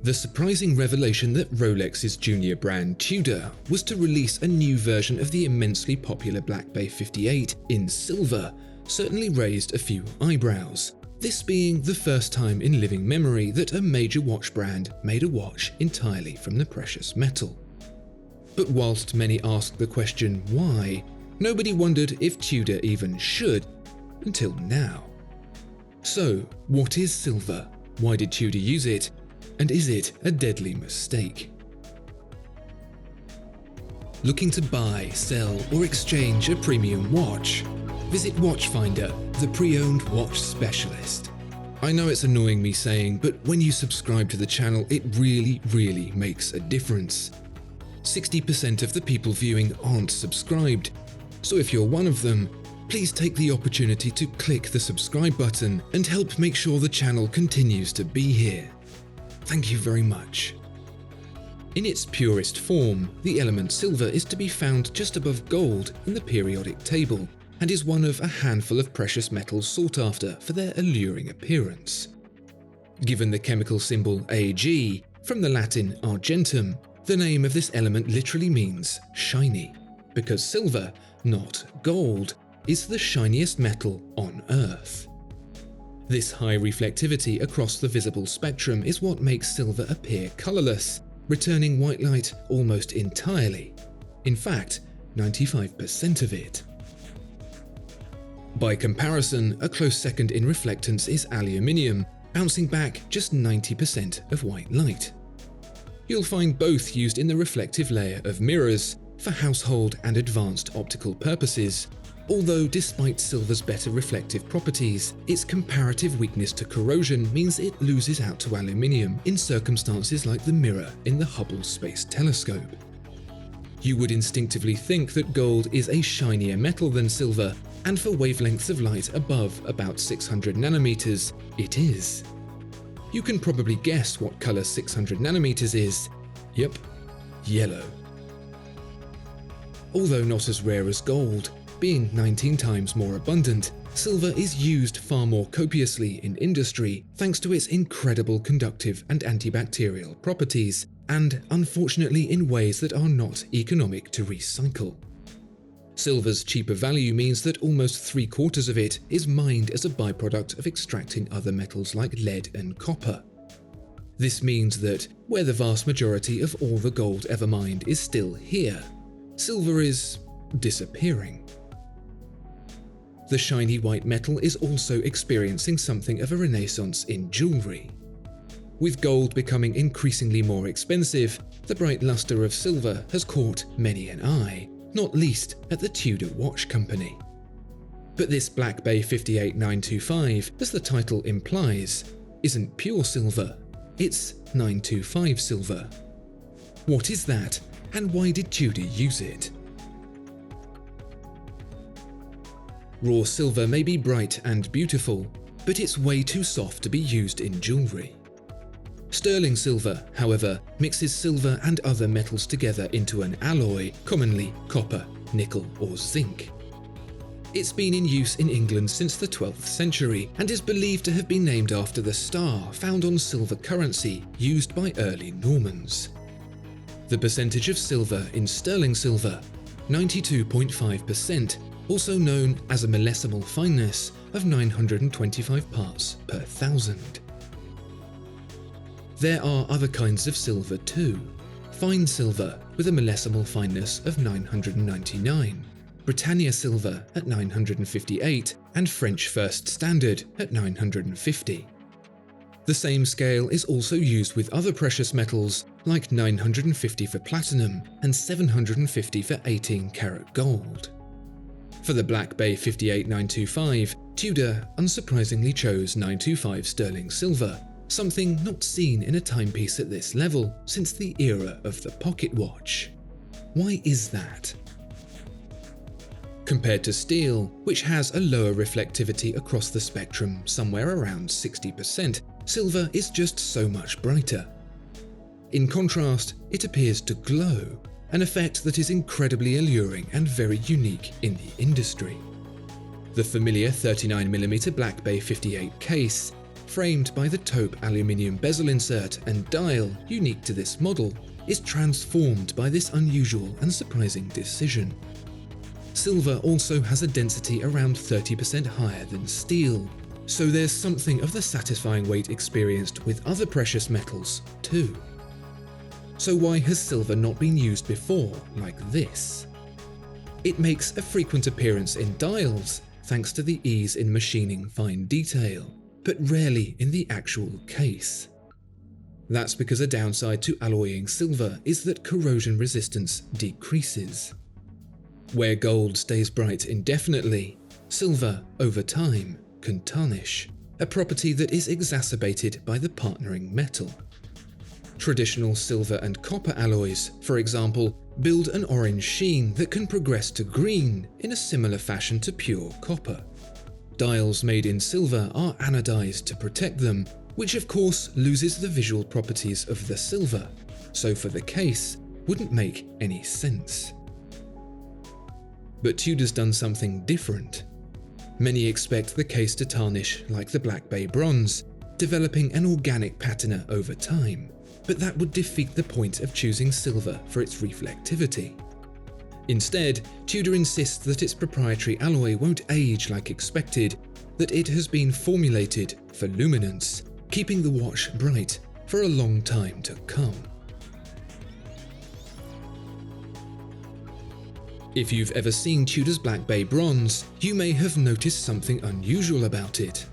The surprising revelation that Rolex's junior brand Tudor was to release a new version of the immensely popular Black Bay 58 in silver certainly raised a few eyebrows, this being the first time in living memory that a major watch brand made a watch entirely from the precious metal. But whilst many asked the question why, nobody wondered if Tudor even should, until now. So, what is silver? Why did Tudor use it? And is it a deadly mistake? Looking to buy, sell, or exchange a premium watch? Visit Watchfinder, the pre-owned watch specialist. I know it's annoying me saying, but when you subscribe to the channel, it really makes a difference. 60% of the people viewing aren't subscribed, so if you're one of them, please take the opportunity to click the subscribe button and help make sure the channel continues to be here. Thank you very much. In its purest form, the element silver is to be found just above gold in the periodic table and is one of a handful of precious metals sought after for their alluring appearance. Given the chemical symbol Ag, from the Latin argentum, the name of this element literally means shiny, because silver, not gold, is the shiniest metal on Earth. This high reflectivity across the visible spectrum is what makes silver appear colourless, returning white light almost entirely. In fact, 95% of it. By comparison, a close second in reflectance is aluminium, bouncing back just 90% of white light. You'll find both used in the reflective layer of mirrors for household and advanced optical purposes, although despite silver's better reflective properties, its comparative weakness to corrosion means it loses out to aluminium in circumstances like the mirror in the Hubble Space Telescope. You would instinctively think that gold is a shinier metal than silver, and for wavelengths of light above about 600 nanometers, it is. You can probably guess what color 600 nanometers is. Yep, yellow. Although not as rare as gold, being 19 times more abundant, silver is used far more copiously in industry thanks to its incredible conductive and antibacterial properties, and unfortunately in ways that are not economic to recycle. Silver's cheaper value means that almost 3/4 of it is mined as a byproduct of extracting other metals like lead and copper. This means that, where the vast majority of all the gold ever mined is still here, silver is disappearing. The shiny white metal is also experiencing something of a renaissance in jewellery. With gold becoming increasingly more expensive, the bright luster of silver has caught many an eye, not least at the Tudor watch company. But this Black Bay 58925, as the title implies, isn't pure silver, it's 925 silver. What is that, and why did Tudor use it? Raw silver may be bright and beautiful, but it's way too soft to be used in jewellery. Sterling silver, however, mixes silver and other metals together into an alloy, commonly copper, nickel, or zinc. It's been in use in England since the 12th century and is believed to have been named after the star found on silver currency used by early Normans. The percentage of silver in sterling silver, 92.5%, also known as a millesimal fineness of 925 parts per thousand. There are other kinds of silver too. Fine silver with a millesimal fineness of 999, Britannia silver at 958, and French First Standard at 950. The same scale is also used with other precious metals like 950 for platinum and 750 for 18-karat gold. For the Black Bay 58925, Tudor unsurprisingly chose 925 sterling silver, something not seen in a timepiece at this level since the era of the pocket watch. Why is that? Compared to steel, which has a lower reflectivity across the spectrum somewhere around 60%, silver is just so much brighter. In contrast, it appears to glow, an effect that is incredibly alluring and very unique in the industry. The familiar 39mm Black Bay 58 case, framed by the taupe aluminium bezel insert and dial unique to this model, is transformed by this unusual and surprising decision. Silver also has a density around 30% higher than steel, so there's something of the satisfying weight experienced with other precious metals too. So why has silver not been used before like this? It makes a frequent appearance in dials thanks to the ease in machining fine detail, but rarely in the actual case. That's because a downside to alloying silver is that corrosion resistance decreases. Where gold stays bright indefinitely, silver, over time, can tarnish, a property that is exacerbated by the partnering metal. Traditional silver and copper alloys, for example, build an orange sheen that can progress to green in a similar fashion to pure copper. Dials made in silver are anodized to protect them, which of course loses the visual properties of the silver, so for the case, wouldn't make any sense. But Tudor's done something different. Many expect the case to tarnish like the Black Bay bronze, developing an organic patina over time, but that would defeat the point of choosing silver for its reflectivity. Instead, Tudor insists that its proprietary alloy won't age like expected, that it has been formulated for luminance, keeping the watch bright for a long time to come. If you've ever seen Tudor's Black Bay bronze, you may have noticed something unusual about it.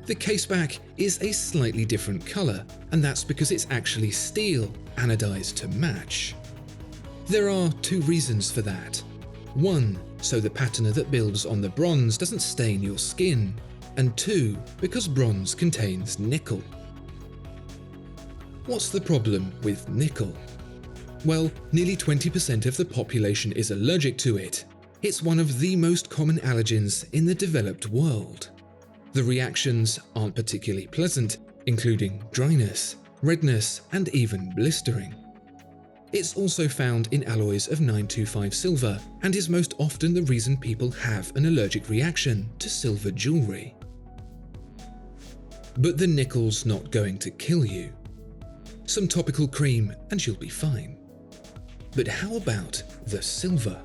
The caseback is a slightly different colour, and that's because it's actually steel, anodized to match. There are two reasons for that. One, so the patina that builds on the bronze doesn't stain your skin, and two, because bronze contains nickel. What's the problem with nickel? Well, nearly 20% of the population is allergic to it. It's one of the most common allergens in the developed world. The reactions aren't particularly pleasant, including dryness, redness, and even blistering. It's also found in alloys of 925 silver and is most often the reason people have an allergic reaction to silver jewelry. But the nickel's not going to kill you. Some topical cream and you'll be fine. But how about the silver?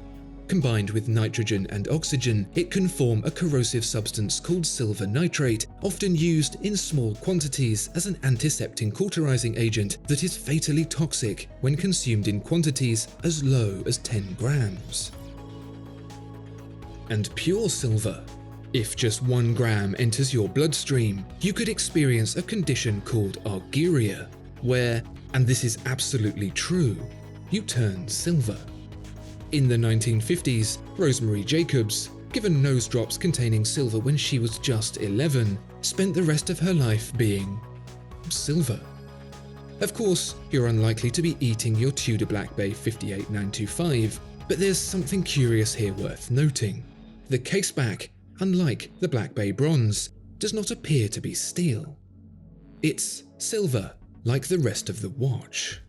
Combined with nitrogen and oxygen, it can form a corrosive substance called silver nitrate, often used in small quantities as an antiseptic cauterizing agent that is fatally toxic when consumed in quantities as low as 10 grams. And pure silver. If just 1 gram enters your bloodstream, you could experience a condition called argyria, where, and this is absolutely true, you turn silver. In the 1950s, Rosemary Jacobs, given nose drops containing silver when she was just 11, spent the rest of her life being silver. Of course, you're unlikely to be eating your Tudor Black Bay 58925, but there's something curious here worth noting. The caseback, unlike the Black Bay bronze, does not appear to be steel. It's silver, like the rest of the watch.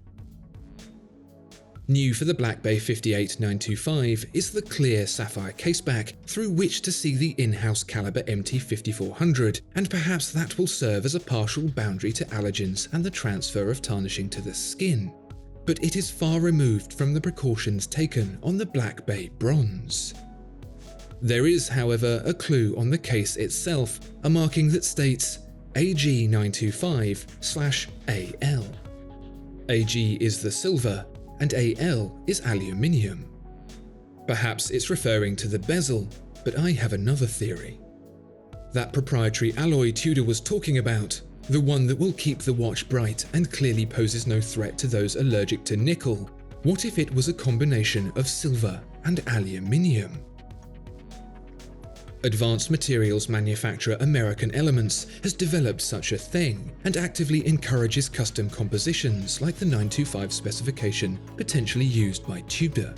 New for the Black Bay 58925 is the clear sapphire caseback through which to see the in-house caliber MT5400, and perhaps that will serve as a partial boundary to allergens and the transfer of tarnishing to the skin. But it is far removed from the precautions taken on the Black Bay bronze. There is, however, a clue on the case itself, a marking that states AG925/AL. AG is the silver, and AL is aluminium. Perhaps it's referring to the bezel, but I have another theory. That proprietary alloy Tudor was talking about, the one that will keep the watch bright and clearly poses no threat to those allergic to nickel, what if it was a combination of silver and aluminium? Advanced materials manufacturer American Elements has developed such a thing and actively encourages custom compositions like the 925 specification potentially used by Tudor.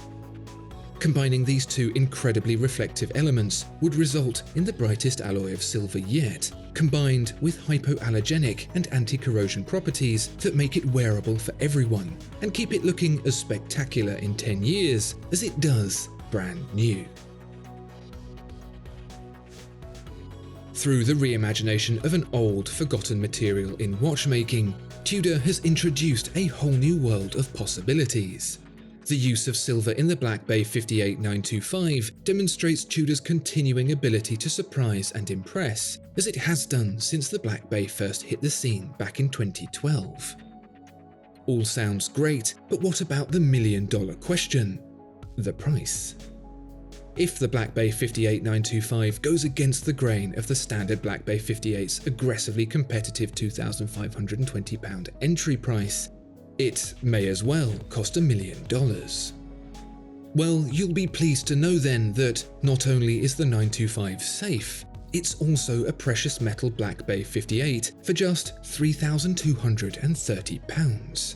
Combining these two incredibly reflective elements would result in the brightest alloy of silver yet, combined with hypoallergenic and anti-corrosion properties that make it wearable for everyone and keep it looking as spectacular in 10 years as it does brand new. Through the reimagination of an old, forgotten material in watchmaking, Tudor has introduced a whole new world of possibilities. The use of silver in the Black Bay 58925 demonstrates Tudor's continuing ability to surprise and impress, as it has done since the Black Bay first hit the scene back in 2012. All sounds great, but what about the million-dollar question? The price. If the Black Bay 58925 goes against the grain of the standard Black Bay 58's aggressively competitive £2,520 entry price, it may as well cost $1 million. Well, you'll be pleased to know then that not only is the 925 safe, it's also a precious metal Black Bay 58 for just £3,230.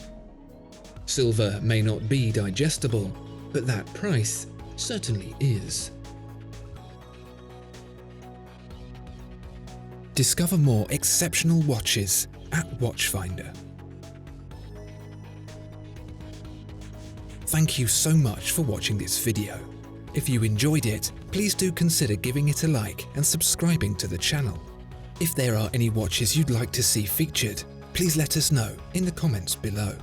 Silver may not be digestible, but that price certainly is. Discover more exceptional watches at Watchfinder. Thank you so much for watching this video. If you enjoyed it, please do consider giving it a like and subscribing to the channel. If there are any watches you'd like to see featured, please let us know in the comments below.